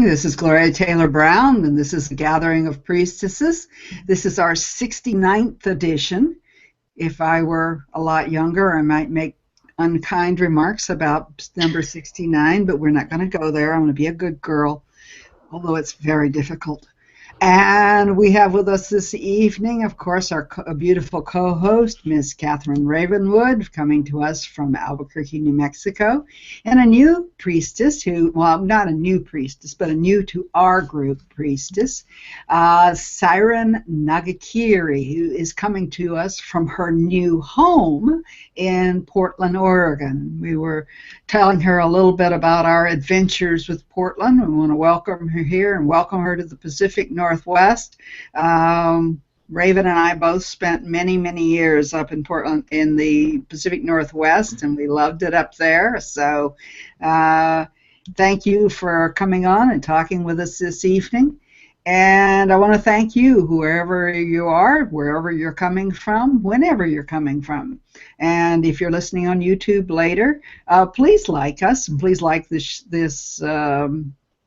This is Gloria Taylor Brown, and this is the Gathering of Priestesses. This is our 69th edition. If I were a lot younger, I might make unkind remarks about number 69, but we're not going to go there. I'm going to be a good girl, although it's very difficult. And we have with us this evening, of course, our beautiful co-host, Miss Catherine Ravenwood, coming to us from Albuquerque, New Mexico, and a new priestess who, well, not a new priestess, but a new to our group priestess, Syren Nagakyrie, who is coming to us from her new home in Portland, Oregon. We were telling her a little bit about our adventures with Portland. We want to welcome her here and welcome her to the Pacific Northwest. Raven and I both spent many, many years up in Portland in the Pacific Northwest, and we loved it up there. So thank you for coming on and talking with us this evening. And I want to thank you, whoever you are, wherever you're coming from, whenever you're coming from. And if you're listening on YouTube later, please like us and please like this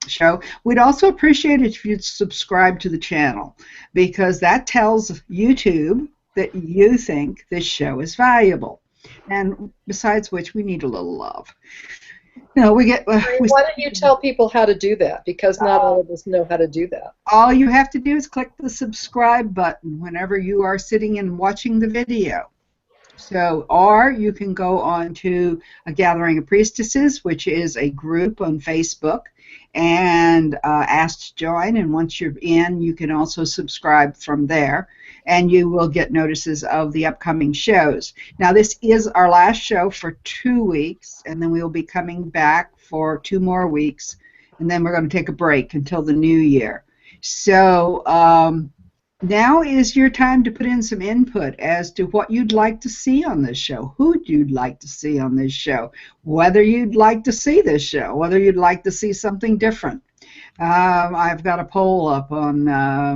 show. We'd also appreciate it if you'd subscribe to the channel, because that tells YouTube that you think this show is valuable. And besides which, we need a little love. You know, why don't you tell people how to do that? Because not all of us know how to do that. All you have to do is click the subscribe button whenever you are sitting and watching the video. So, or you can go on to a Gathering of Priestesses, which is a group on Facebook, and ask to join. And once you're in, you can also subscribe from there, and you will get notices of the upcoming shows. Now, this is our last show for 2 weeks, and then we will be coming back for 2 more weeks, and then we're going to take a break until the new year. So now is your time to put in some input as to what you'd like to see on this show, who you'd like to see on this show, whether you'd like to see this show, whether you'd like to see something different. I've got a poll up on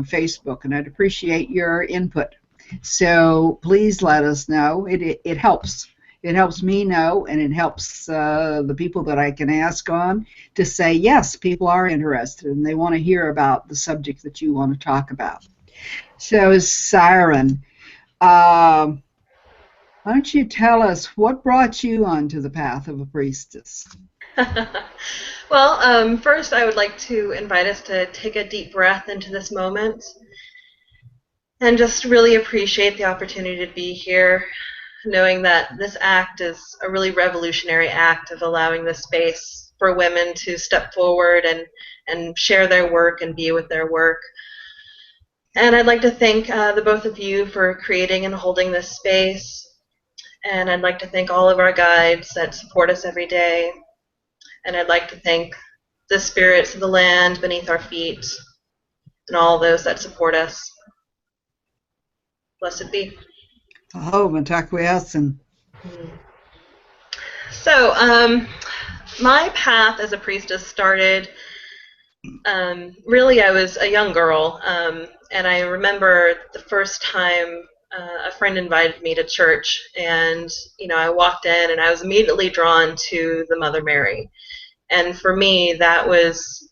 Facebook, and I'd appreciate your input. So please let us know. It helps. It helps me know, and it helps the people that I can ask on to say, yes, people are interested, and they want to hear about the subject that you want to talk about. So, Syren, why don't you tell us what brought you onto the path of a priestess? Well, first I would like to invite us to take a deep breath into this moment and just really appreciate the opportunity to be here, knowing that this act is a really revolutionary act of allowing this space for women to step forward and share their work and be with their work. And I'd like to thank the both of you for creating and holding this space. And I'd like to thank all of our guides that support us every day. And I'd like to thank the spirits of the land beneath our feet and all those that support us. Blessed be. Oh, Matakuyasan. So, my path as a priestess started, really I was a young girl, and I remember the first time a friend invited me to church, and I walked in and I was immediately drawn to the Mother Mary. And for me, that was,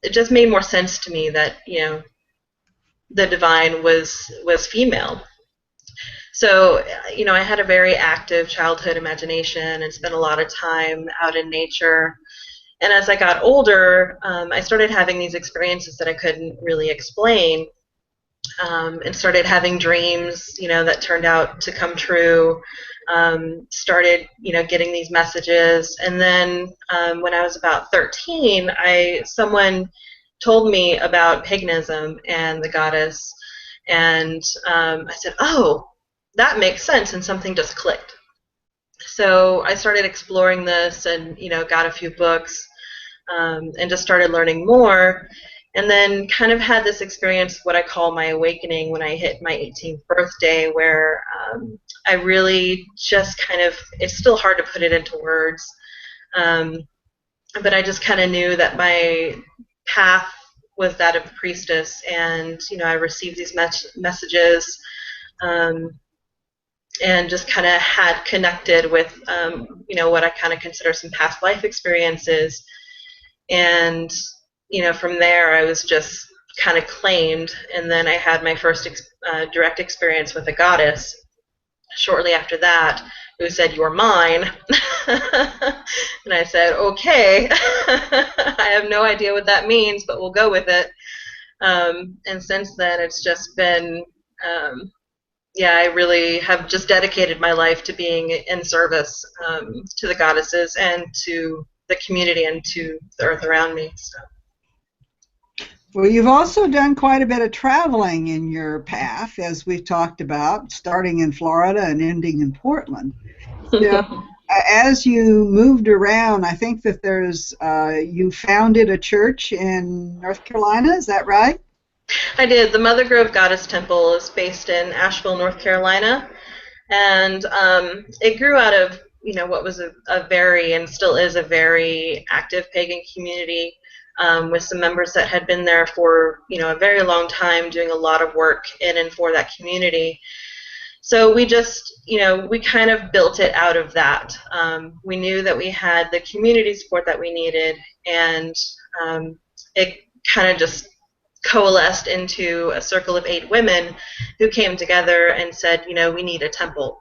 it just made more sense to me that, the divine was female. So, I had a very active childhood imagination and spent a lot of time out in nature. And as I got older, I started having these experiences that I couldn't really explain, and started having dreams, that turned out to come true. Started, getting these messages. And then when I was about 13, someone told me about paganism and the goddess. And I said, oh, that makes sense, and something just clicked. So I started exploring this and, got a few books. And just started learning more, and then kind of had this experience, what I call my awakening, when I hit my 18th birthday, where I really just kind of, it's still hard to put it into words, but I just kind of knew that my path was that of a priestess, and I received these messages, and just kind of had connected with what I kind of consider some past life experiences. And from there I was just kind of claimed, and then I had my first direct experience with a goddess shortly after that, who said, "You're mine." And I said, "Okay." I have no idea what that means, but we'll go with it. And since then, it's just been, I really have just dedicated my life to being in service to the goddesses and to the community and to the earth around me. So. Well, you've also done quite a bit of traveling in your path, as we've talked about, starting in Florida and ending in Portland. So, as you moved around, I think that you founded a church in North Carolina, is that right? I did. The Mother Grove Goddess Temple is based in Asheville, North Carolina, and it grew out of what was a very, and still is a very, active pagan community, with some members that had been there for a very long time, doing a lot of work in and for that community. So we just we kind of built it out of that. We knew that we had the community support that we needed, and it kind of just coalesced into a circle of 8 women who came together and said, we need a temple.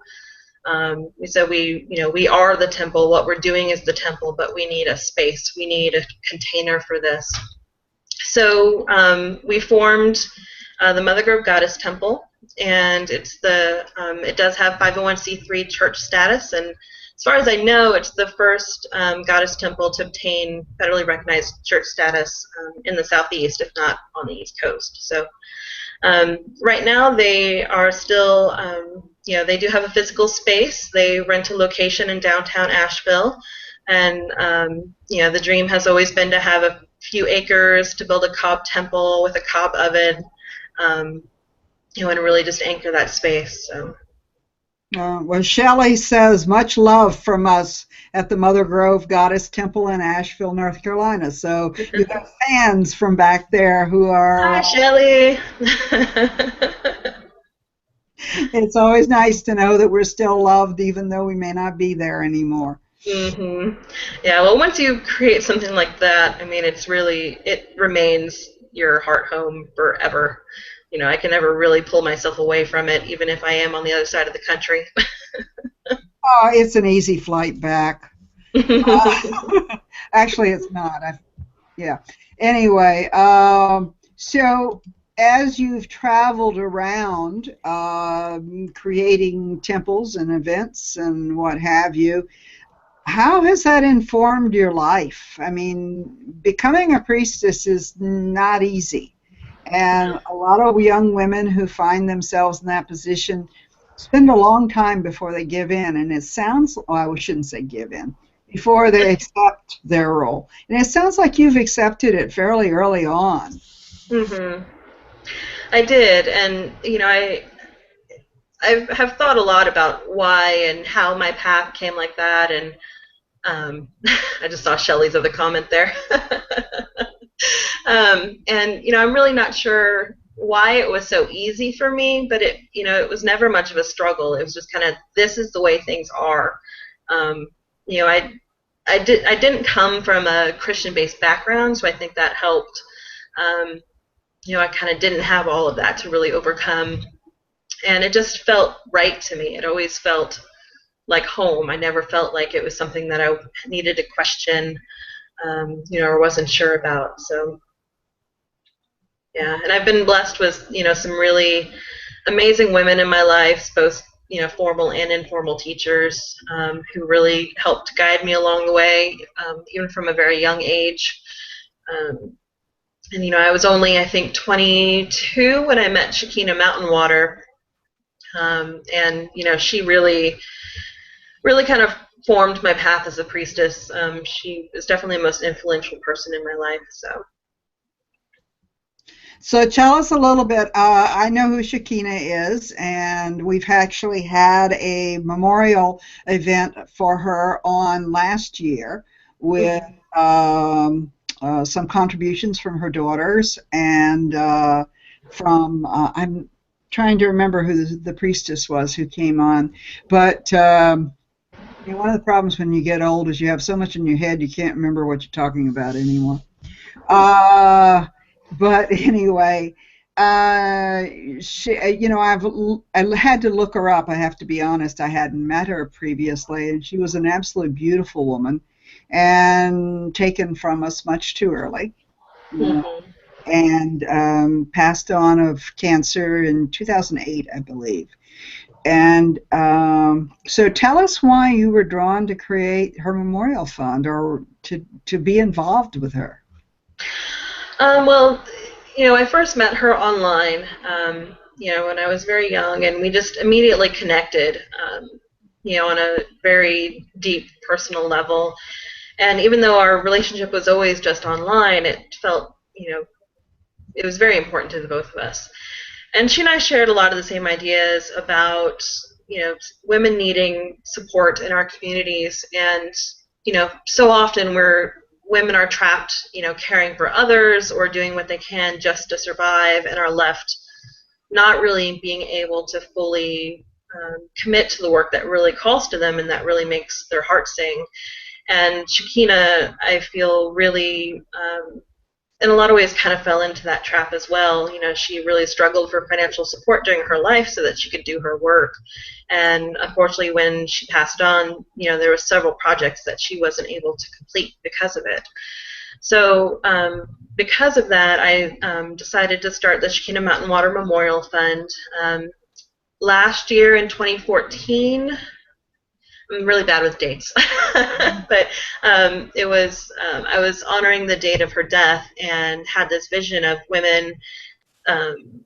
So we are the temple. What we're doing is the temple, but we need a space. We need a container for this. So we formed the Mother Grove Goddess Temple, and it does have 501c3 church status, and as far as I know, it's the first goddess temple to obtain federally recognized church status in the Southeast, if not on the East Coast. So right now they are still, they do have a physical space. They rent a location in downtown Asheville, and the dream has always been to have a few acres, to build a cob temple with a cob oven, and really just anchor that space. So. Well, Shelley says, much love from us at the Mother Grove Goddess Temple in Asheville, North Carolina. So you have fans from back there who are... Hi, Shelley! It's always nice to know that we're still loved, even though we may not be there anymore. Mm-hmm. Yeah, well, once you create something like that, it remains your heart home forever. I can never really pull myself away from it, even if I am on the other side of the country. Oh, it's an easy flight back. Actually, it's not. Anyway, so as you've traveled around creating temples and events and what have you, how has that informed your life? I mean, becoming a priestess is not easy. And a lot of young women who find themselves in that position spend a long time before they give in. And it sounds, well, I shouldn't say give in, before they accept their role. And it sounds like you've accepted it fairly early on. Mm-hmm. I did. And, I have thought a lot about why and how my path came like that. And I just saw Shelley's other comment there. And I'm really not sure why it was so easy for me, but it was never much of a struggle. It was just kind of, this is the way things are. I didn't come from a Christian-based background, so I think that helped. I kind of didn't have all of that to really overcome, and it just felt right to me. It always felt like home. I never felt like it was something that I needed to question, or wasn't sure about. So, yeah, and I've been blessed with, some really amazing women in my life, both, formal and informal teachers, who really helped guide me along the way, even from a very young age. And, I was only, I think, 22 when I met Shekhinah Mountainwater, and, she really kind of formed my path as a priestess. She is definitely the most influential person in my life. So tell us a little bit. I know who Shekinah is, and we've actually had a memorial event for her on last year with some contributions from her daughters and from, I'm trying to remember who the priestess was who came on, but one of the problems when you get old is you have so much in your head you can't remember what you're talking about anymore. But anyway, she, you know, I had to look her up. I have to be honest. I hadn't met her previously, and she was an absolutely beautiful woman, and taken from us much too early, and passed on of cancer in 2008, I believe. And so tell us why you were drawn to create her memorial fund, or to be involved with her. Well, I first met her online, when I was very young, and we just immediately connected, on a very deep personal level. And even though our relationship was always just online, it felt, it was very important to the both of us. And she and I shared a lot of the same ideas about, women needing support in our communities. And, so often women are trapped, caring for others or doing what they can just to survive, and are left not really being able to fully commit to the work that really calls to them and that really makes their heart sing. And Shekinah, I feel, really, in a lot of ways, kind of fell into that trap as well. She really struggled for financial support during her life so that she could do her work. And unfortunately, when she passed on, there were several projects that she wasn't able to complete because of it. So because of that, I decided to start the Shekhinah Mountainwater Memorial Fund. Last year in 2014, I'm really bad with dates, but it was, I was honoring the date of her death and had this vision of women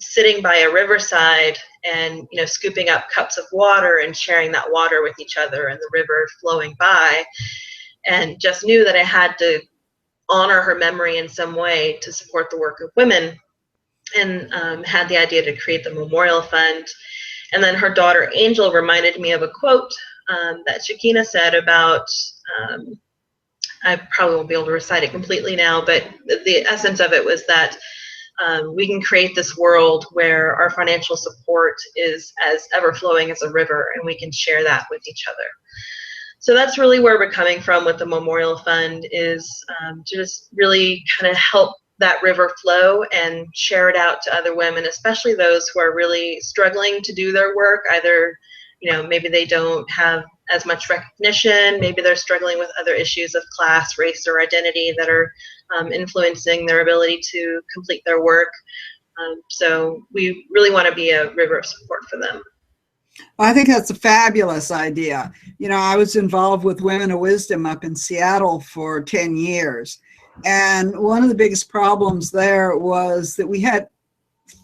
sitting by a riverside and, scooping up cups of water and sharing that water with each other, and the river flowing by, and just knew that I had to honor her memory in some way to support the work of women, and had the idea to create the Memorial Fund. And then her daughter Angel reminded me of a quote that Shekinah said about, I probably won't be able to recite it completely now, but the essence of it was that we can create this world where our financial support is as ever-flowing as a river, and we can share that with each other. So that's really where we're coming from with the Memorial Fund, is to just really kind of help that river flow and share it out to other women, especially those who are really struggling to do their work. Either, maybe they don't have as much recognition, maybe they're struggling with other issues of class, race, or identity that are influencing their ability to complete their work. So we really want to be a river of support for them. I think that's a fabulous idea. I was involved with Women of Wisdom up in Seattle for 10 years. And one of the biggest problems there was that we had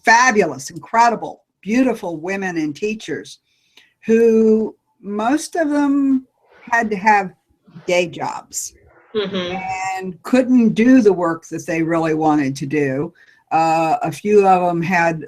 fabulous, incredible, beautiful women and teachers who, most of them had to have day jobs and couldn't do the work that they really wanted to do. A few of them had,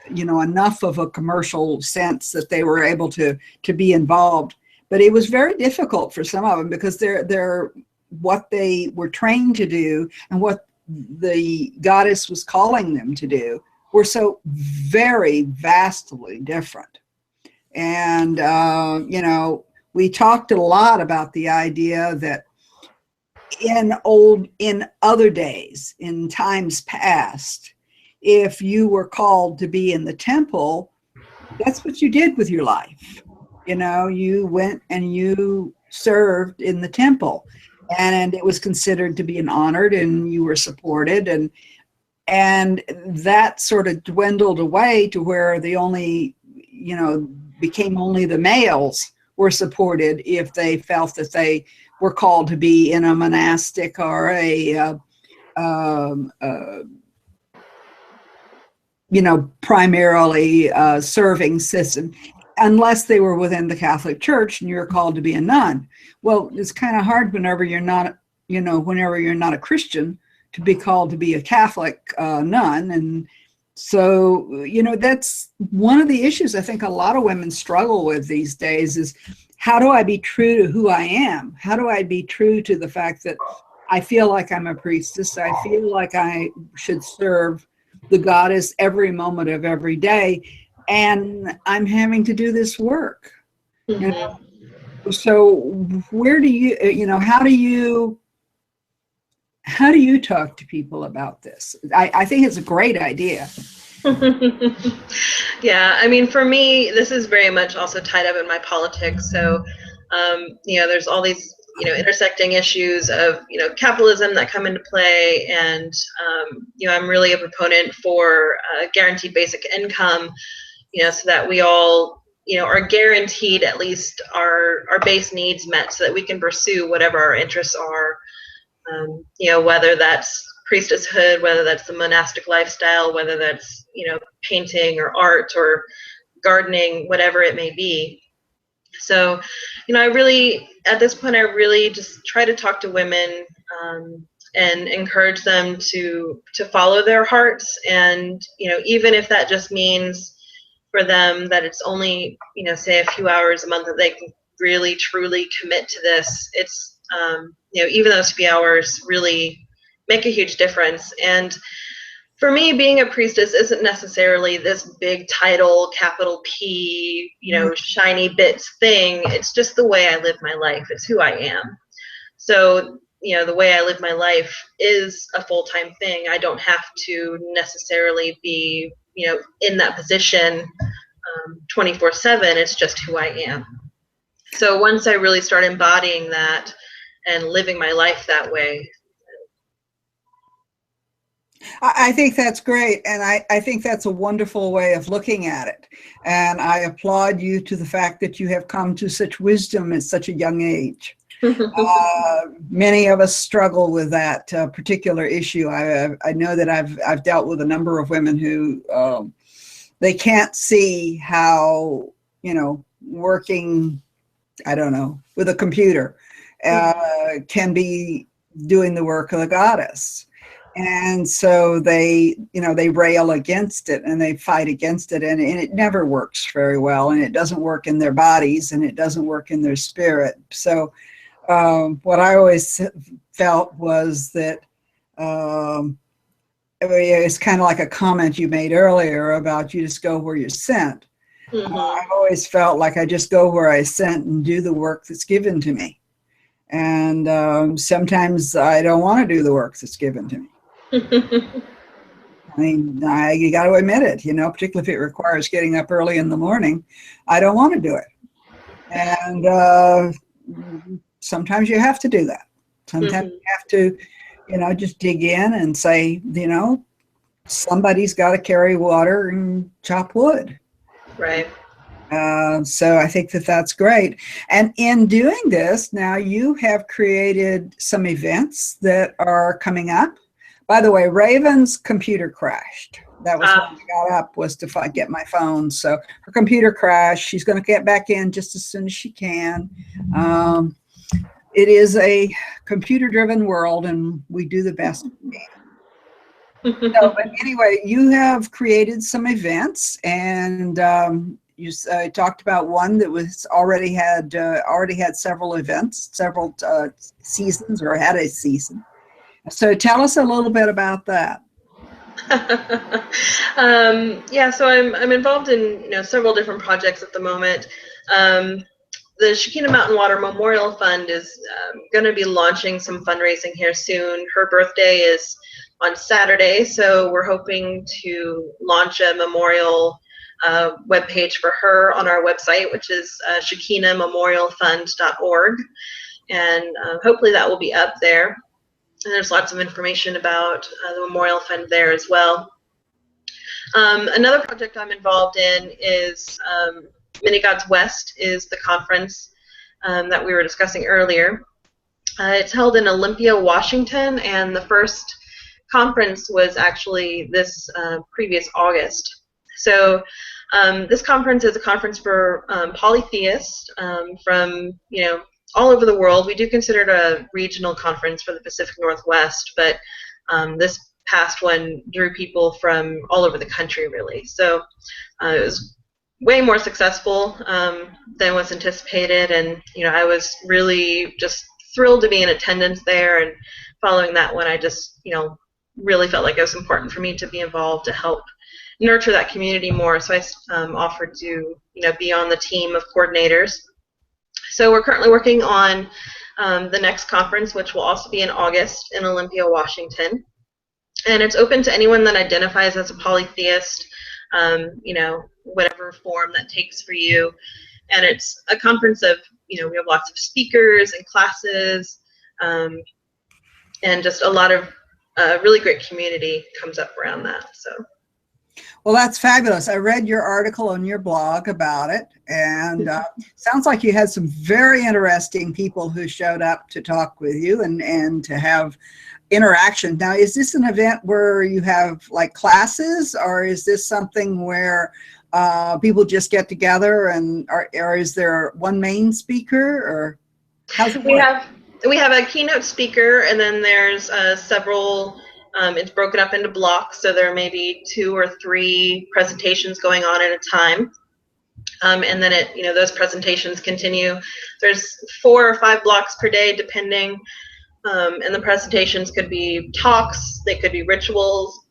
enough of a commercial sense that they were able to be involved. But it was very difficult for some of them, because they're what they were trained to do and what the goddess was calling them to do were so very vastly different. And, we talked a lot about the idea that in other days, in times past, if you were called to be in the temple, that's what you did with your life. You went and you served in the temple, and it was considered to be an honored, and you were supported, and that sort of dwindled away to where the only, became only the males were supported if they felt that they were called to be in a monastic or a primarily serving system, unless they were within the Catholic Church and you're called to be a nun. Well, it's kind of hard whenever you're not, whenever you're not a Christian, to be called to be a Catholic nun. And so, that's one of the issues I think a lot of women struggle with these days, is how do I be true to who I am? How do I be true to the fact that I feel like I'm a priestess? I feel like I should serve the goddess every moment of every day, and I'm having to do this work. So where do you, how do you How do you talk to people about this? I think it's a great idea. Yeah, I mean, for me, this is very much also tied up in my politics. So, there's all these, intersecting issues of, capitalism that come into play. And, I'm really a proponent for guaranteed basic income, so that we all, are guaranteed at least our base needs met so that we can pursue whatever our interests are. Whether that's priestesshood, whether that's the monastic lifestyle, whether that's, painting or art or gardening, whatever it may be. So, I really, at this point, I really just try to talk to women and encourage them to follow their hearts. And, even if that just means for them that it's only, say a few hours a month that they can really, truly commit to this, it's, even those few hours really make a huge difference. And for me, being a priestess isn't necessarily this big title, capital P, shiny bits thing. It's just the way I live my life. It's who I am. So, the way I live my life is a full-time thing. I don't have to necessarily be, in that position 24/7. It's just who I am. So once I really start embodying that and living my life that way. I think that's great, and I think that's a wonderful way of looking at it. And I applaud you to the fact that you have come to such wisdom at such a young age. Many of us struggle with that particular issue. I know that I've dealt with a number of women who they can't see how, working, I don't know, with a computer can be doing the work of the goddess. And so they rail against it and they fight against it, and it never works very well, and it doesn't work in their bodies and it doesn't work in their spirit. So what I always felt was that it's kind of like a comment you made earlier about you just go where you're sent. Mm-hmm. I've always felt like I just go where I'm sent and do the work that's given to me. And sometimes I don't want to do the work that's given to me. I mean, you got to admit it, particularly if it requires getting up early in the morning. I don't want to do it. And sometimes you have to do that. Sometimes you have to, just dig in and say, somebody's got to carry water and chop wood. Right. So I think that that's great. And in doing this, now you have created some events that are coming up. By the way, Raven's computer crashed. That was when I got up, was to get my phone. So her computer crashed. She's going to get back in just as soon as she can. It is a computer-driven world, and we do the best we can. So, but anyway, you have created some events, and you talked about one that was already had several events, several seasons, or had a season. So tell us a little bit about that. So I'm involved in several different projects at the moment. The Shekhinah Mountainwater Memorial Fund is going to be launching some fundraising here soon. Her birthday is on Saturday, so we're hoping to launch a memorial webpage for her on our website, which is ShekhinahMemorialFund.org, and hopefully that will be up there. And there's lots of information about the Memorial Fund there as well. Another project I'm involved in is Many Gods West is the conference that we were discussing earlier. It's held in Olympia, Washington, and the first conference was actually this previous August. So this conference is a conference for polytheists from all over the world. We do consider it a regional conference for the Pacific Northwest, but this past one drew people from all over the country, really. So it was way more successful than was anticipated, and I was really just thrilled to be in attendance there. And following that one, I just really felt like it was important for me to be involved to help nurture that community more. So I offered to be on the team of coordinators. So we're currently working on the next conference, which will also be in August in Olympia, Washington. And it's open to anyone that identifies as a polytheist, you know, whatever form that takes for you. And it's a conference of, you know, we have lots of speakers and classes, and just a lot of really great community comes up around that. So. Well, that's fabulous. I read your article on your blog about it, and sounds like you had some very interesting people who showed up to talk with you and to have interaction. Now, is this an event where you have like classes, or is this something where people just get together, and or is there one main speaker, or how's it work? We have a keynote speaker, and then there's several. It's broken up into blocks, so there may be 2 or 3 presentations going on at a time, and then you know, those presentations continue. There's 4 or 5 blocks per day, depending, and the presentations could be talks, they could be rituals,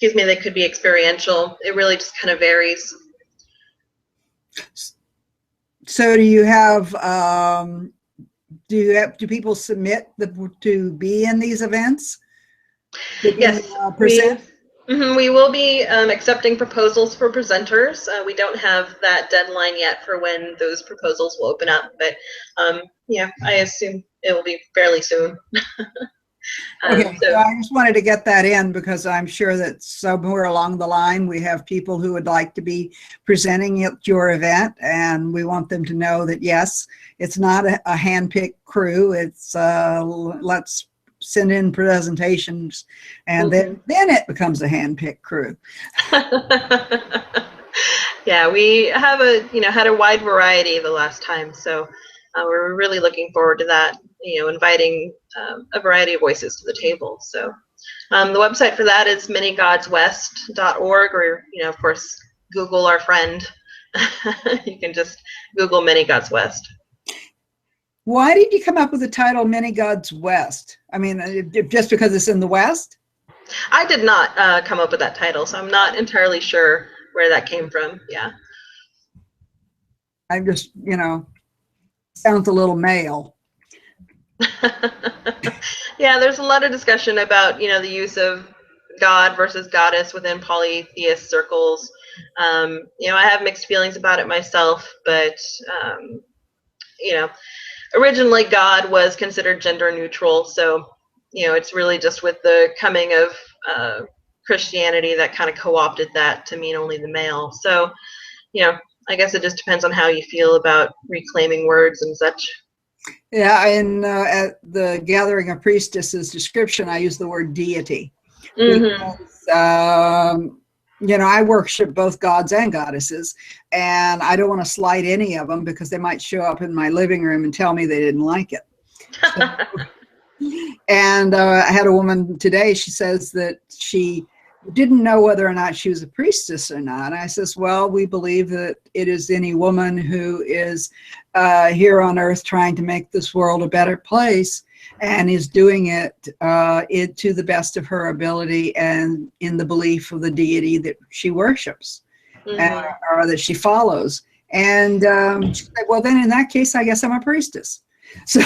they could be experiential. It really just kind of varies. So do you have do people submit to be in these events? Yes, present? We will be accepting proposals for presenters. We don't have that deadline yet for when those proposals will open up, but yeah, I assume it will be fairly soon. Okay, so I just wanted to get that in because I'm sure that somewhere along the line we have people who would like to be presenting at your event, and we want them to know that yes, it's not a hand-picked crew. It's let's send in presentations, and then it becomes a hand-picked crew. Yeah, we have had a wide variety the last time, so we're really looking forward to that. You know, inviting a variety of voices to the table. So the website for that is manygodswest.org, or you know, of course, Google our friend. You can just Google Many Gods West. Why did you come up with the title Many Gods West? I mean, just because it's in the West? I did not come up with that title, so I'm not entirely sure where that came from. Yeah. I'm just, you know, sounds a little male. Yeah, there's a lot of discussion about, you know, the use of God versus goddess within polytheist circles. You know, I have mixed feelings about it myself, but you know, originally God was considered gender neutral, so you know, it's really just with the coming of Christianity that kind of co-opted that to mean only the male. So, you know, I guess it just depends on how you feel about reclaiming words and such. Yeah, and at the Gathering of Priestesses description, I use the word deity. Because, you know, I worship both gods and goddesses, and I don't want to slight any of them because they might show up in my living room and tell me they didn't like it. So, and I had a woman today, she says that she didn't know whether or not she was a priestess or not. I says, well, we believe that it is any woman who is here on earth trying to make this world a better place and is doing it to the best of her ability and in the belief of the deity that she worships or that she follows. And she said, well, then in that case, I guess I'm a priestess. So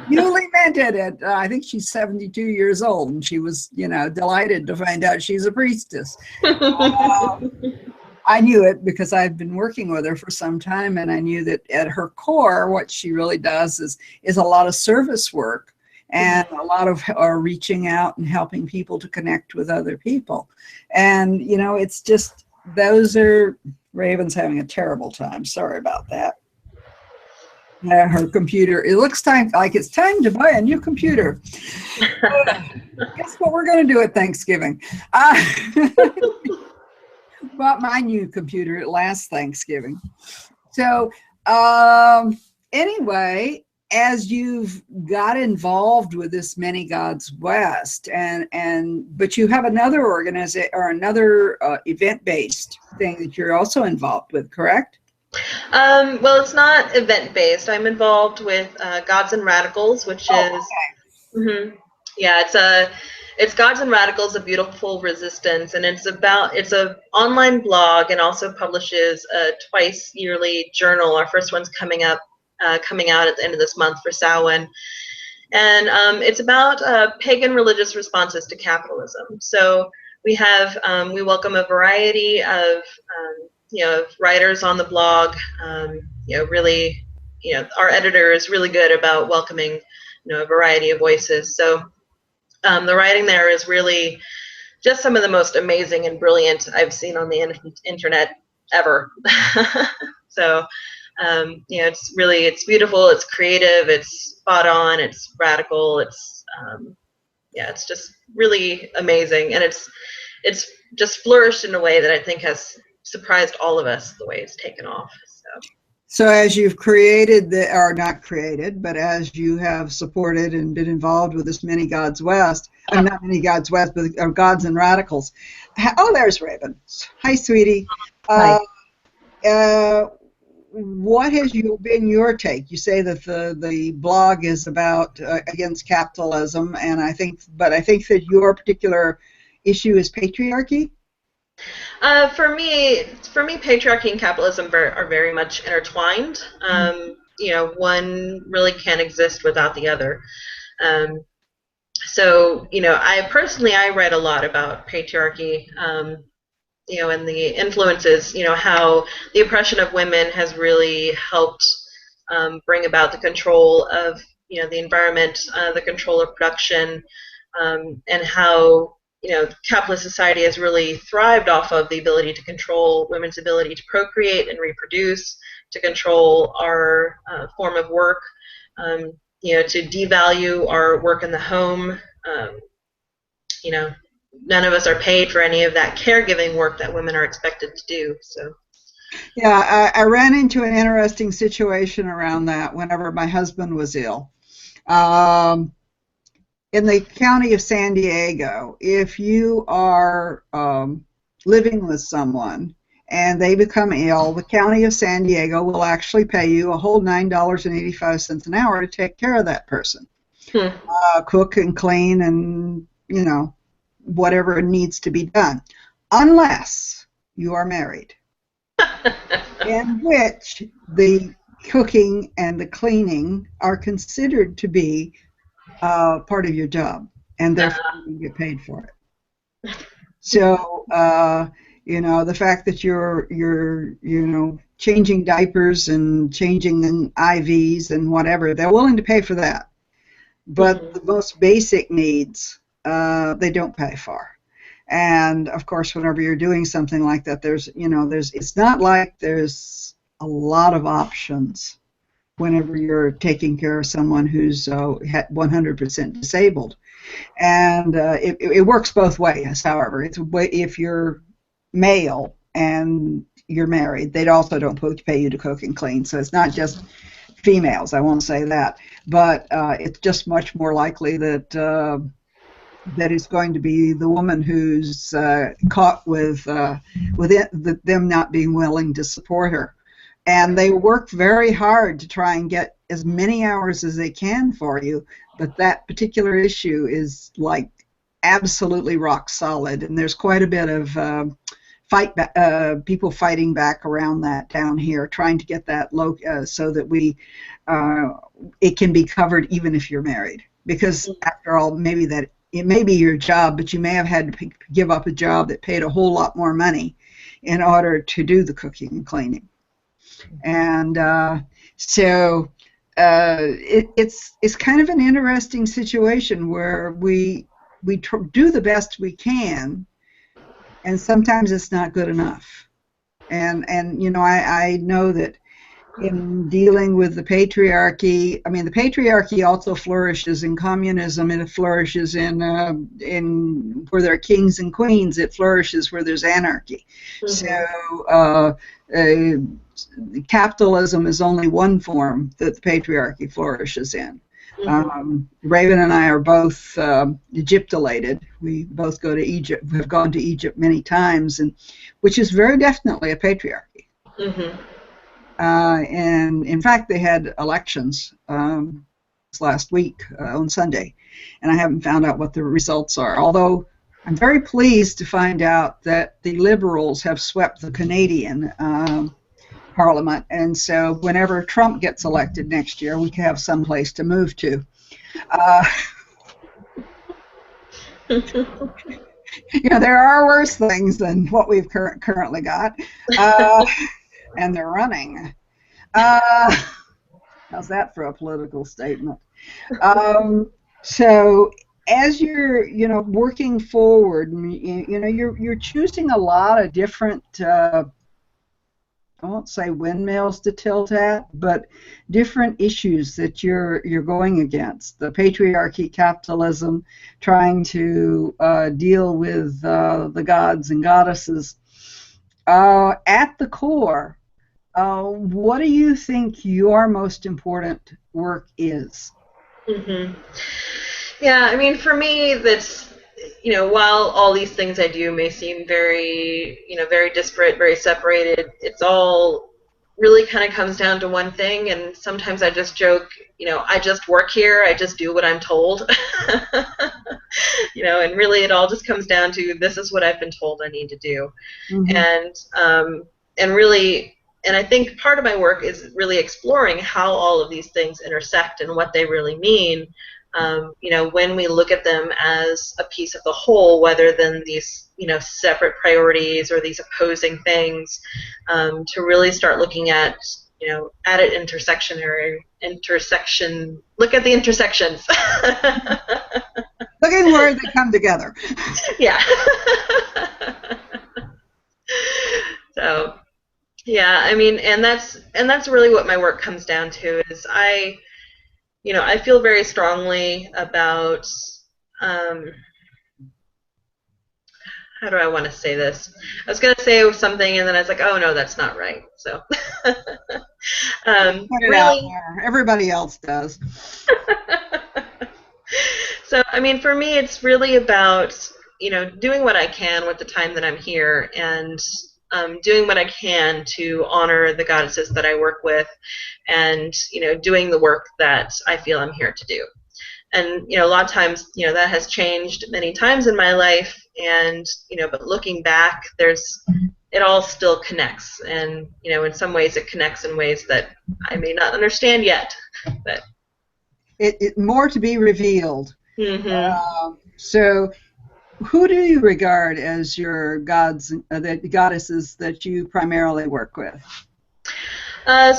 newly minted I think she's 72 years old, and she was, you know, delighted to find out she's a priestess. I knew it because I've been working with her for some time, and I knew that at her core, what she really does is a lot of service work and a lot of reaching out and helping people to connect with other people. And, you know, it's just, those are, Raven's having a terrible time. Sorry about that. Her computer, it looks like it's time to buy a new computer. Guess what we're going to do at Thanksgiving? Bought my new computer at last Thanksgiving. So anyway, as you've got involved with this Many Gods West, but you have another organization or another event-based thing that you're also involved with, correct? Well, it's not event-based. I'm involved with Gods&Radicals, which is, yeah, it's Gods&Radicals, a beautiful resistance, and it's an online blog and also publishes a twice yearly journal. Our first one's coming up coming out at the end of this month for Samhain. And it's about pagan religious responses to capitalism. So we have, we welcome a variety of, writers on the blog. Really, our editor is really good about welcoming, a variety of voices. So the writing there is really just some of the most amazing and brilliant I've seen on the internet ever. So, it's beautiful, it's creative, it's spot on, it's radical, it's just really amazing, and it's just flourished in a way that I think has surprised all of us the way it's taken off. So as you've created, or not created, but as you have supported and been involved with this many Gods West, not many Gods West, but Gods and Radicals. Oh, there's Raven. Hi, sweetie. Hi. What has been your take? You say that the blog is about against capitalism, and I think that your particular issue is patriarchy. For me, patriarchy and capitalism are very much intertwined. One really can't exist without the other. I read a lot about patriarchy, and the influences, how the oppression of women has really helped bring about the control of, the environment, the control of production, and how capitalist society has really thrived off of the ability to control women's ability to procreate and reproduce, to control our form of work, to devalue our work in the home. None of us are paid for any of that caregiving work that women are expected to do. So. Yeah, I ran into an interesting situation around that whenever my husband was ill. In the county of San Diego, if you are living with someone and they become ill, the county of San Diego will actually pay you a whole $9.85 an hour to take care of that person. Cook and clean and, whatever needs to be done, unless you are married, in which the cooking and the cleaning are considered to be part of your job, and therefore you get paid for it. So, the fact that you're changing diapers and changing IVs and whatever, they're willing to pay for that. But the most basic needs, they don't pay for. And of course, whenever you're doing something like that, it's not like there's a lot of options whenever you're taking care of someone who's 100% disabled. And it works both ways, however. If you're male and you're married, they also don't pay you to cook and clean. So it's not just females, I won't say that. But it's just much more likely that it's going to be the woman who's caught with them not being willing to support her. And they work very hard to try and get as many hours as they can for you, but that particular issue is like absolutely rock solid, and there's quite a bit of people fighting back around that down here, trying to get that so that it can be covered even if you're married. Because after all, it may be your job, but you may have had to give up a job that paid a whole lot more money in order to do the cooking and cleaning. And it's kind of an interesting situation where we do the best we can, and sometimes it's not good enough. And I know that in dealing with the patriarchy, the patriarchy also flourishes in communism, and it flourishes in where there are kings and queens. It flourishes where there's anarchy. So capitalism is only one form that the patriarchy flourishes in. Raven and I are both Egyptolated. We both go to Egypt. We've gone to Egypt many times, and which is very definitely a patriarchy. And in fact, they had elections last week on Sunday, and I haven't found out what the results are. Although I'm very pleased to find out that the Liberals have swept the Canadian parliament, and so whenever Trump gets elected next year, we can have some place to move to. There are worse things than what we've currently got, and they're running. How's that for a political statement? So as you're, working forward, you're choosing a lot of different, I won't say windmills to tilt at, but different issues that you're going against. The patriarchy, capitalism, trying to deal with the gods and goddesses. At the core, what do you think your most important work is? Mm-hmm. Yeah, I mean, for me, that's, while all these things I do may seem very, very disparate, very separated, it's all really kind of comes down to one thing. And sometimes I just joke, I just work here, I just do what I'm told. And really it all just comes down to, this is what I've been told I need to do. Mm-hmm. And really, and I think part of my work is really exploring how all of these things intersect and what they really mean. When we look at them as a piece of the whole, rather than these, separate priorities or these opposing things, to really start looking at, at an intersection, look at the intersections. Look at where they come together. Yeah. So, yeah, I mean, and that's really what my work comes down to, is I feel very strongly about, how do I want to say this? I was going to say something, and then I was like, oh, no, that's not right. So, Put it out there. Everybody else does. So, I mean, for me, it's really about, doing what I can with the time that I'm here, and doing what I can to honor the goddesses that I work with, and doing the work that I feel I'm here to do. And a lot of times that has changed many times in my life, and but looking back, it all still connects, and in some ways it connects in ways that I may not understand yet, but it more to be revealed. Mm-hmm. So who do you regard as your gods, the goddesses that you primarily work with?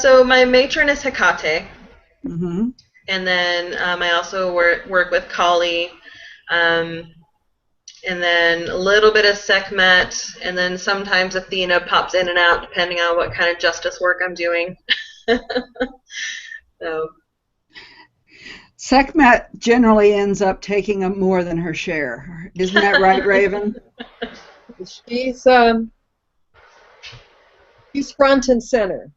So my matron is Hecate. Mm-hmm. And then I also work with Kali, and then a little bit of Sekhmet, and then sometimes Athena pops in and out depending on what kind of justice work I'm doing. So. Sekhmet generally ends up taking up more than her share. Isn't that right, Raven? She's front and center.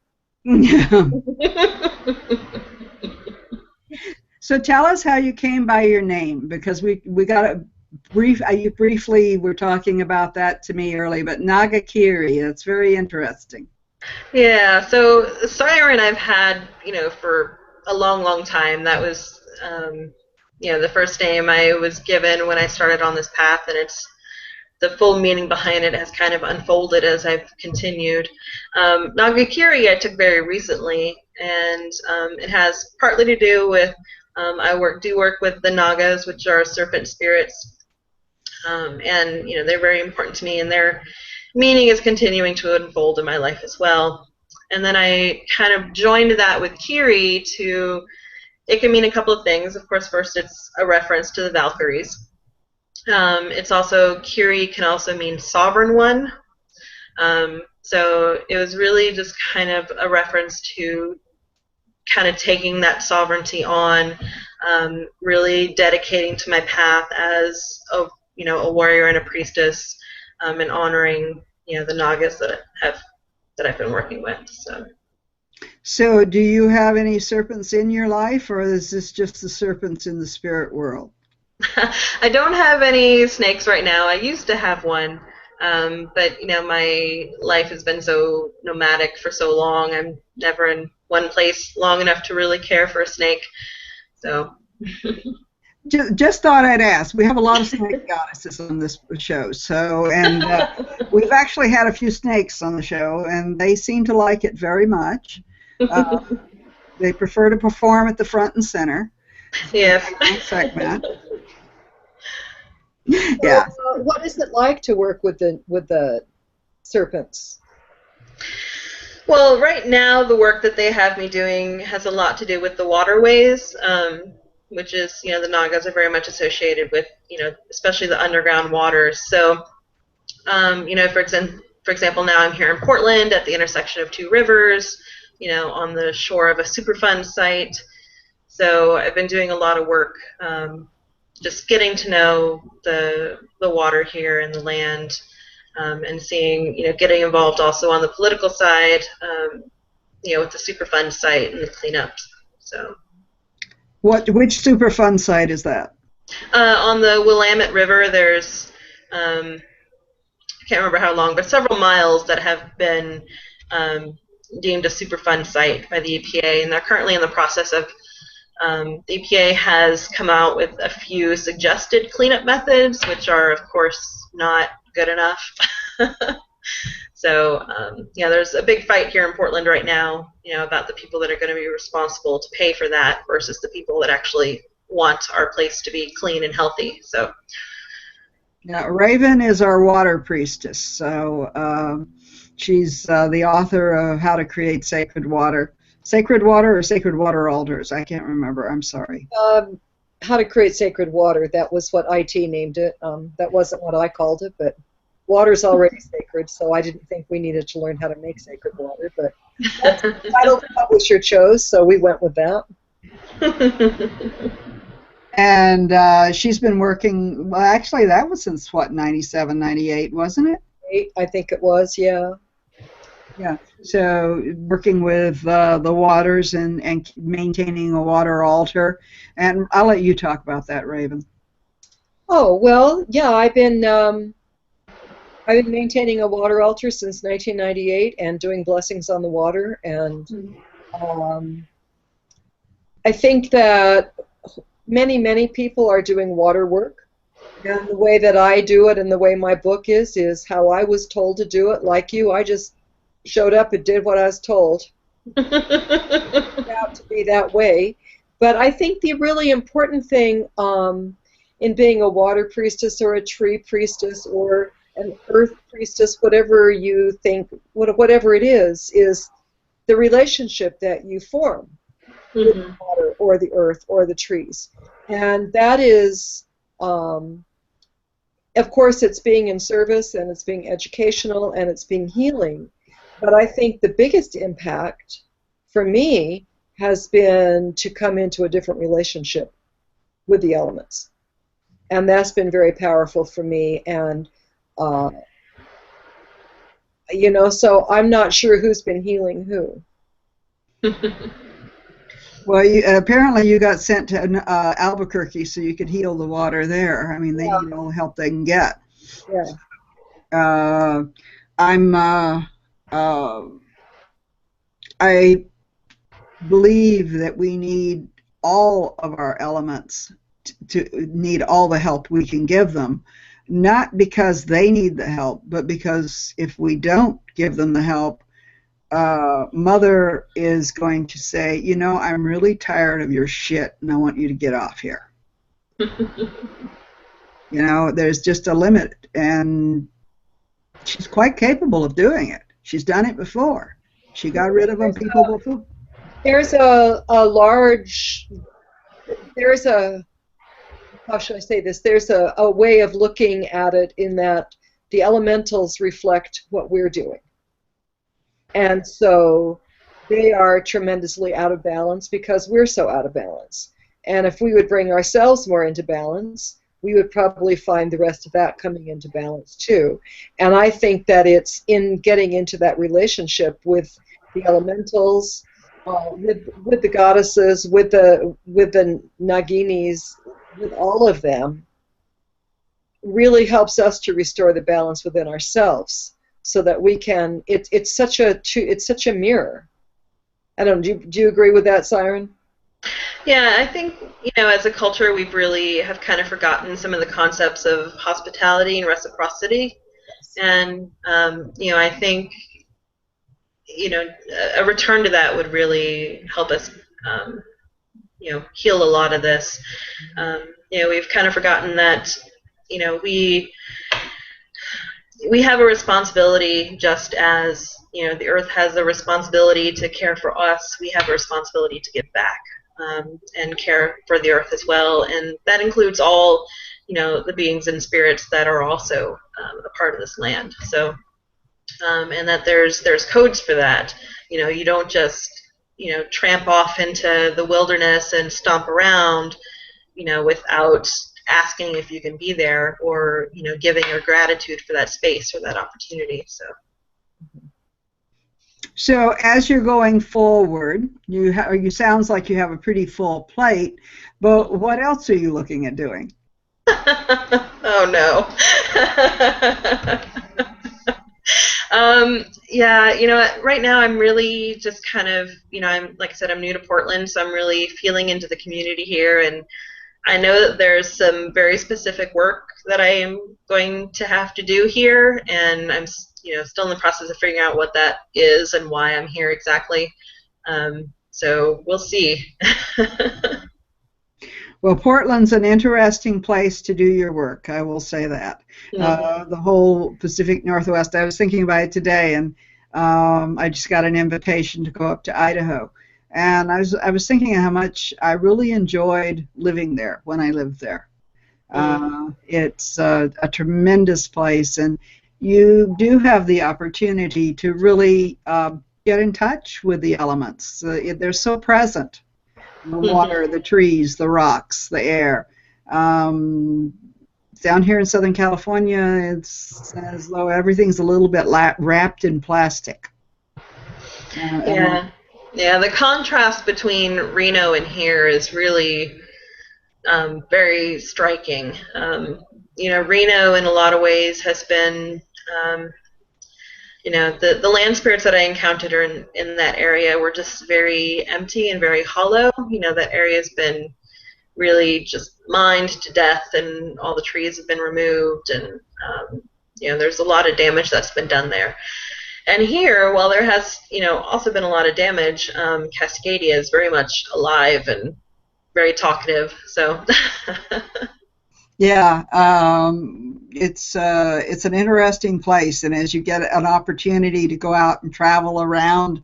So tell us how you came by your name, because we got a brief. You briefly were talking about that to me earlier, but Nagakyrie, that's very interesting. Yeah. So Syren I've had for a long, long time. That was the first name I was given when I started on this path, and it's the full meaning behind it has kind of unfolded as I've continued. Nagakyrie I took very recently, and it has partly to do with I do work with the Nagas, which are serpent spirits, and they're very important to me, and their meaning is continuing to unfold in my life as well. And then I kind of joined that with Kyrie to, it can mean a couple of things. Of course, first it's a reference to the Valkyries. It's also, Kyrie can also mean sovereign one. So it was really just kind of a reference to kind of taking that sovereignty on, really dedicating to my path as a warrior and a priestess, and honoring the Nagas that I've been working with. So do you have any serpents in your life, or is this just the serpents in the spirit world? I don't have any snakes right now. I used to have one, but my life has been so nomadic for so long. I'm never in one place long enough to really care for a snake. So. Just thought I'd ask. We have a lot of snake goddesses on this show, so we've actually had a few snakes on the show, and they seem to like it very much. They prefer to perform at the front and center. Yes. Segment. Yeah. So, what is it like to work with the serpents? Well, right now the work that they have me doing has a lot to do with the waterways, which is, the Nagas are very much associated with, especially the underground waters. So, for example, now I'm here in Portland at the intersection of two rivers, on the shore of a Superfund site. So I've been doing a lot of work, just getting to know the water here and the land, and seeing, getting involved also on the political side, with the Superfund site and the cleanups. So. Which Superfund site is that? On the Willamette River, there's, I can't remember how long, but several miles that have been deemed a Superfund site by the EPA, and they're currently in the process of, the EPA has come out with a few suggested cleanup methods, which are, of course, not good enough. So, there's a big fight here in Portland right now, about the people that are going to be responsible to pay for that versus the people that actually want our place to be clean and healthy. So, yeah, Raven is our water priestess. So she's the author of How to Create Sacred Water. Sacred Water or Sacred Water Altars? I can't remember. I'm sorry. How to Create Sacred Water. That was what IT named it. That wasn't what I called it, but water's already sacred, so I didn't think we needed to learn how to make sacred water. But that's the title the publisher chose, so we went with that. And she's been working, well, actually, that was since, what, 97, 98, wasn't it? I think it was, yeah. Yeah, so working with the waters and maintaining a water altar. And I'll let you talk about that, Raven. Oh, well, yeah, I've been maintaining a water altar since 1998 and doing blessings on the water. And I think that many people are doing water work. And the way that I do it and the way my book is how I was told to do it. Like you, I just showed up and did what I was told. It turned out to be that way. But I think the really important thing in being a water priestess or a tree priestess or an earth priestess, whatever you think, whatever it is the relationship that you form with the water or the earth or the trees. And that is, of course, it's being in service and it's being educational and it's being healing. But I think the biggest impact for me has been to come into a different relationship with the elements. And that's been very powerful for me. And, so I'm not sure who's been healing who. Well, apparently you got sent to Albuquerque so you could heal the water there. I mean, they need all the help they can get. Yeah. I believe that we need all of our elements to need all the help we can give them, not because they need the help, but because if we don't give them the help, Mother is going to say, I'm really tired of your shit and I want you to get off here. There's just a limit, and she's quite capable of doing it. She's done it before. She got rid of them people before. There's how should I say this? There's a way of looking at it in that the elementals reflect what we're doing. And so they are tremendously out of balance because we're so out of balance. And if we would bring ourselves more into balance, we would probably find the rest of that coming into balance too. And I think that it's in getting into that relationship with the elementals, with the goddesses, with the Naginis, with all of them, really helps us to restore the balance within ourselves, so that we can. It's such a mirror. I don't. Do you agree with that, Syren? Yeah, I think, as a culture, we've really have kind of forgotten some of the concepts of hospitality and reciprocity. And, I think, a return to that would really help us, heal a lot of this. We've kind of forgotten that, we have a responsibility, just as the earth has a responsibility to care for us. We have a responsibility to give back, and care for the earth as well, and that includes all the beings and spirits that are also a part of this land. So, and that there's codes for that. You don't just tramp off into the wilderness and stomp around without asking if you can be there, or giving your gratitude for that space or that opportunity. So as you're going forward, you sounds like you have a pretty full plate, but what else are you looking at doing? Oh no. Yeah, right now I'm really just kind of, I'm, like I said, I'm new to Portland, so I'm really feeling into the community here, and I know that there's some very specific work that I am going to have to do here, and I'm, still in the process of figuring out what that is and why I'm here exactly. So we'll see. Well, Portland's an interesting place to do your work, I will say that. Mm-hmm. The whole Pacific Northwest, I was thinking about it today, and I just got an invitation to go up to Idaho. And I was thinking how much I really enjoyed living there when I lived there. It's a tremendous place, and you do have the opportunity to really get in touch with the elements. They're so present. The water, the trees, the rocks, the air. Down here in Southern California, it's as though everything's a little bit wrapped in plastic. Yeah, the contrast between Reno and here is really very striking. Reno in a lot of ways has been, the land spirits that I encountered in that area were just very empty and very hollow. That area's been really just mined to death, and all the trees have been removed, and there's a lot of damage that's been done there. And here, while there has also been a lot of damage, Cascadia is very much alive and very talkative. So. Yeah, it's an interesting place, and as you get an opportunity to go out and travel around,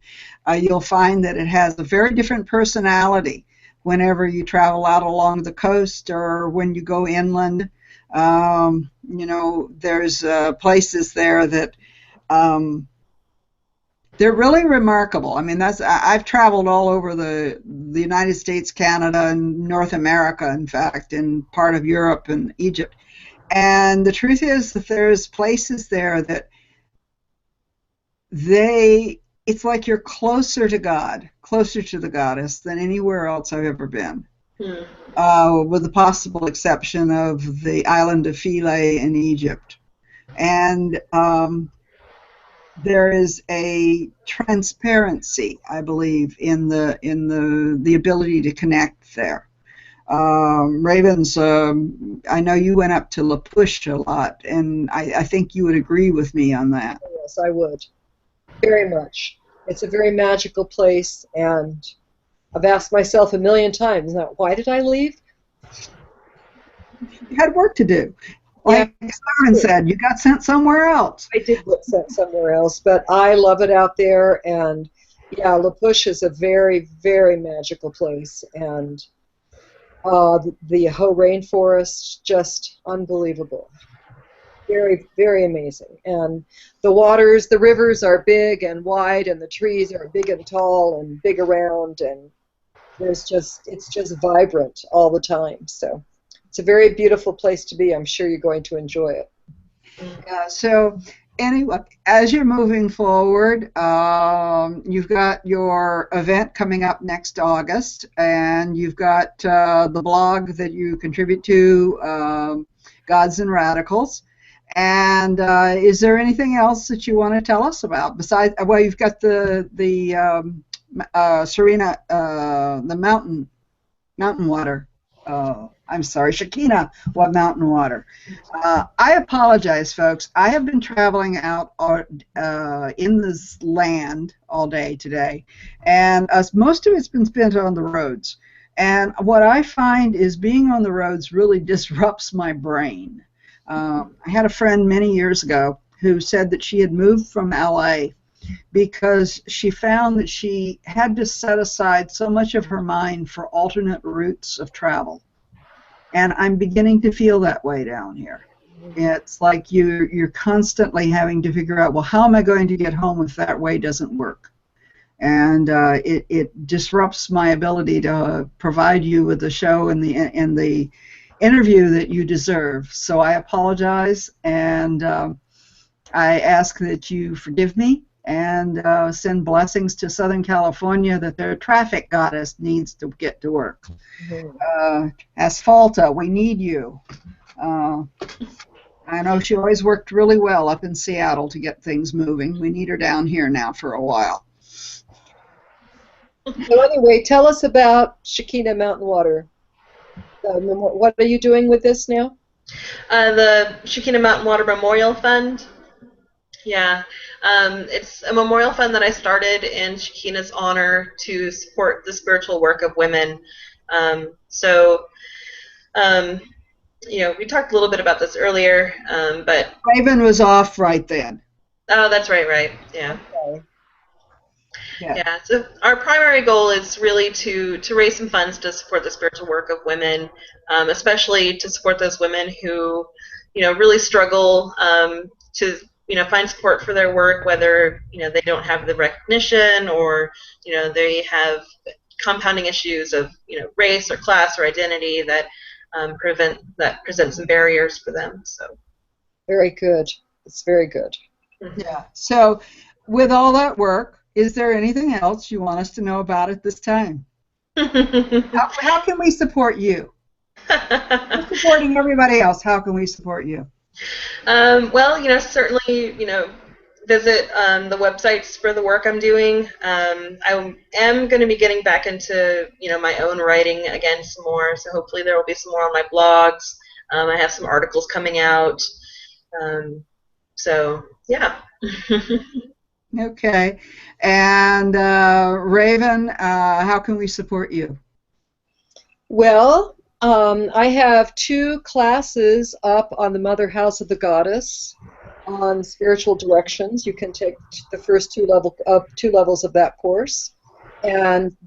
you'll find that it has a very different personality whenever you travel out along the coast or when you go inland. There's places there that they're really remarkable. I mean, I've traveled all over the United States, Canada, and North America, in fact, and part of Europe and Egypt. And the truth is that there's places there that it's like you're closer to God, closer to the goddess than anywhere else I've ever been. With the possible exception of the island of Philae in Egypt. And there is a transparency, I believe, in the ability to connect there. Ravens, I know you went up to La Push a lot, and I think you would agree with me on that. Yes, I would. Very much. It's a very magical place, and I've asked myself a million times, now, why did I leave? You had work to do. Like Syren said, you got sent somewhere else. I did get sent somewhere else, but I love it out there, and yeah, La Push is a very, very magical place, and the Hoh rainforest, just unbelievable. Very, very amazing. And the rivers are big and wide, and the trees are big and tall and big around, and it's just vibrant all the time. So it's a very beautiful place to be. I'm sure you're going to enjoy it. So anyway, as you're moving forward, you've got your event coming up next August, and you've got the blog that you contribute to, Gods&Radicals. And is there anything else that you want to tell us about besides? Well, you've got the Syren, the mountain Mountain Water. I'm sorry, Shekinah Mountain Water. I apologize, folks. I have been traveling out in this land all day today, and most of it's been spent on the roads. And what I find is being on the roads really disrupts my brain. I had a friend many years ago who said that she had moved from LA because she found that she had to set aside so much of her mind for alternate routes of travel. And I'm beginning to feel that way down here. It's like you're constantly having to figure out, well, how am I going to get home if that way doesn't work? And it disrupts my ability to provide you with the show and the interview that you deserve. So I apologize, and I ask that you forgive me and send blessings to Southern California that their traffic goddess needs to get to work. Asphalta, we need you. I know she always worked really well up in Seattle to get things moving. We need her down here now for a while. So anyway, tell us about Shekhinah Mountainwater. What are you doing with this now? The Shekinah Mountainwater Memorial Fund. Yeah, it's a memorial fund that I started in Shekinah's honor to support the spiritual work of women. You know, we talked a little bit about this earlier, but Raven was off right then. Oh, that's right. Yeah. Okay. Yeah. So our primary goal is really to raise some funds to support the spiritual work of women, especially to support those women who, you know, really struggle to, you know, find support for their work, whether, you know, they don't have the recognition or, you know, they have compounding issues of, you know, race or class or identity that present some barriers for them. So. Very good. It's very good. Yeah. So, with all that work, is there anything else you want us to know about at this time? How can we support you? We're supporting everybody else. How can we support you? Well, you know, certainly, you know, visit the websites for the work I'm doing. I am going to be getting back into, you know, my own writing again some more, so hopefully there will be some more on my blogs. I have some articles coming out. So, yeah. Okay. And Raven, how can we support you? Well, I have 2 classes up on the Mother House of the Goddess on spiritual directions. You can take the first 2 levels of that course, and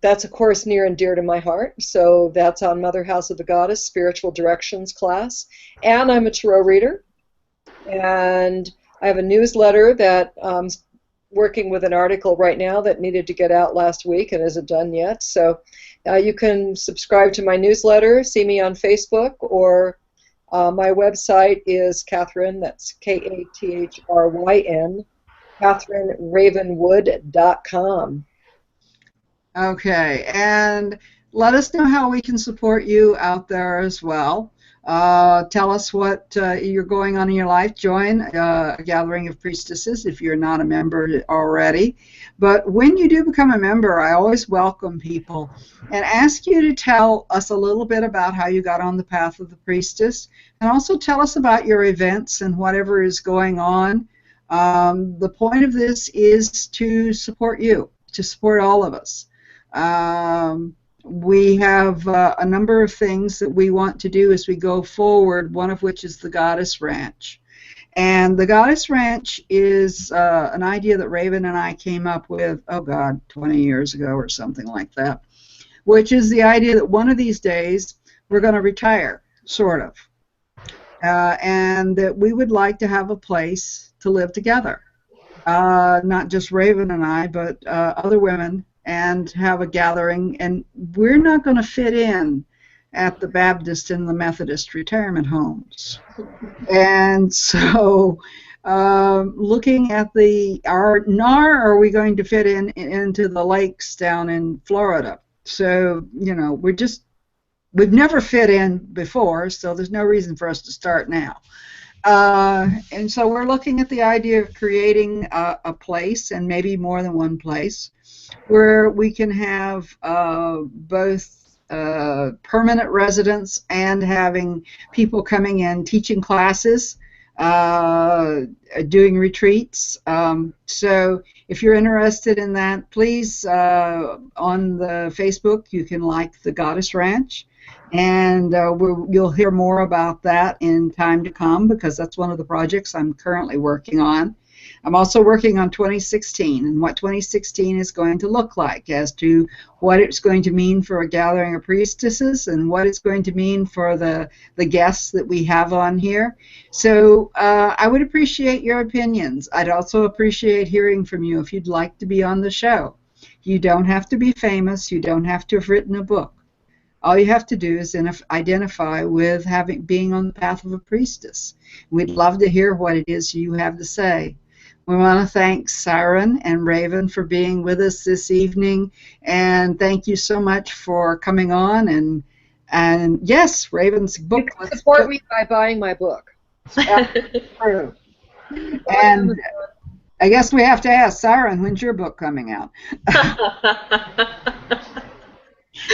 that's a course near and dear to my heart. So that's on Mother House of the Goddess spiritual directions class. And I'm a tarot reader, and I have a newsletter that working with an article right now that needed to get out last week and isn't done yet. So you can subscribe to my newsletter, see me on Facebook, or my website is Catherine, that's Kathryn, CatherineRavenwood.com. Okay, and let us know how we can support you out there as well. Tell us what you're going on in your life. Join a gathering of priestesses if you're not a member already. But when you do become a member, I always welcome people and ask you to tell us a little bit about how you got on the path of the priestess, and also tell us about your events and whatever is going on. The point of this is to support you, to support all of us. We have a number of things that we want to do as we go forward, one of which is the Goddess Ranch. And the Goddess Ranch is an idea that Raven and I came up with, 20 years ago or something like that, which is the idea that one of these days we're going to retire, sort of, and that we would like to have a place to live together, not just Raven and I, but other women, and have a gathering. And we're not going to fit in at the Baptist and the Methodist retirement homes. And so looking at nor are we going to fit into the lakes down in Florida. So, you know, we've never fit in before, so there's no reason for us to start now. And so we're looking at the idea of creating a place, and maybe more than one place, where we can have both permanent residents and having people coming in teaching classes, doing retreats. So if you're interested in that, please, on the Facebook, you can like the Goddess Ranch. And you'll hear more about that in time to come, because that's one of the projects I'm currently working on. I'm also working on 2016 and what 2016 is going to look like, as to what it's going to mean for a gathering of priestesses and what it's going to mean for the guests that we have on here. So I would appreciate your opinions. I'd also appreciate hearing from you if you'd like to be on the show. You don't have to be famous. You don't have to have written a book. All you have to do is identify with being on the path of a priestess. We'd love to hear what it is you have to say. We want to thank Syren and Raven for being with us this evening, and thank you so much for coming on. And yes, Raven's book. You can support me by buying my book. True. And I guess we have to ask Syren, when's your book coming out?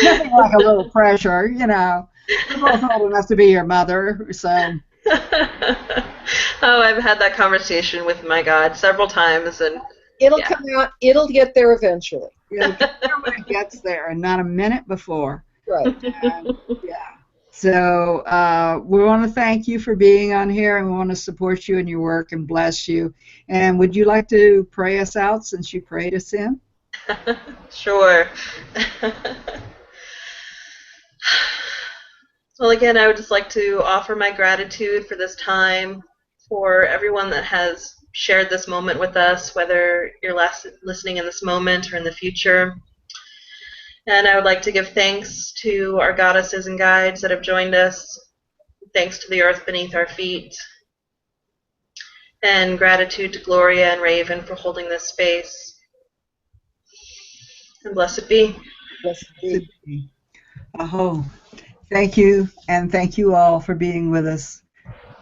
Nothing like a little pressure, you know. You're both old enough to be your mother, so. Oh, I've had that conversation with my God several times, and it'll come out. It'll get there eventually. It'll get there when it gets there, and not a minute before. Right. Yeah. So we want to thank you for being on here, and we want to support you in your work and bless you. And would you like to pray us out, since you prayed us in? Sure. Well, again, I would just like to offer my gratitude for this time, for everyone that has shared this moment with us, whether you're listening in this moment or in the future. And I would like to give thanks to our goddesses and guides that have joined us, thanks to the earth beneath our feet, and gratitude to Gloria and Raven for holding this space. And blessed be. Blessed be. Aho. Thank you, and thank you all for being with us.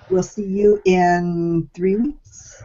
We'll see you in 3 weeks.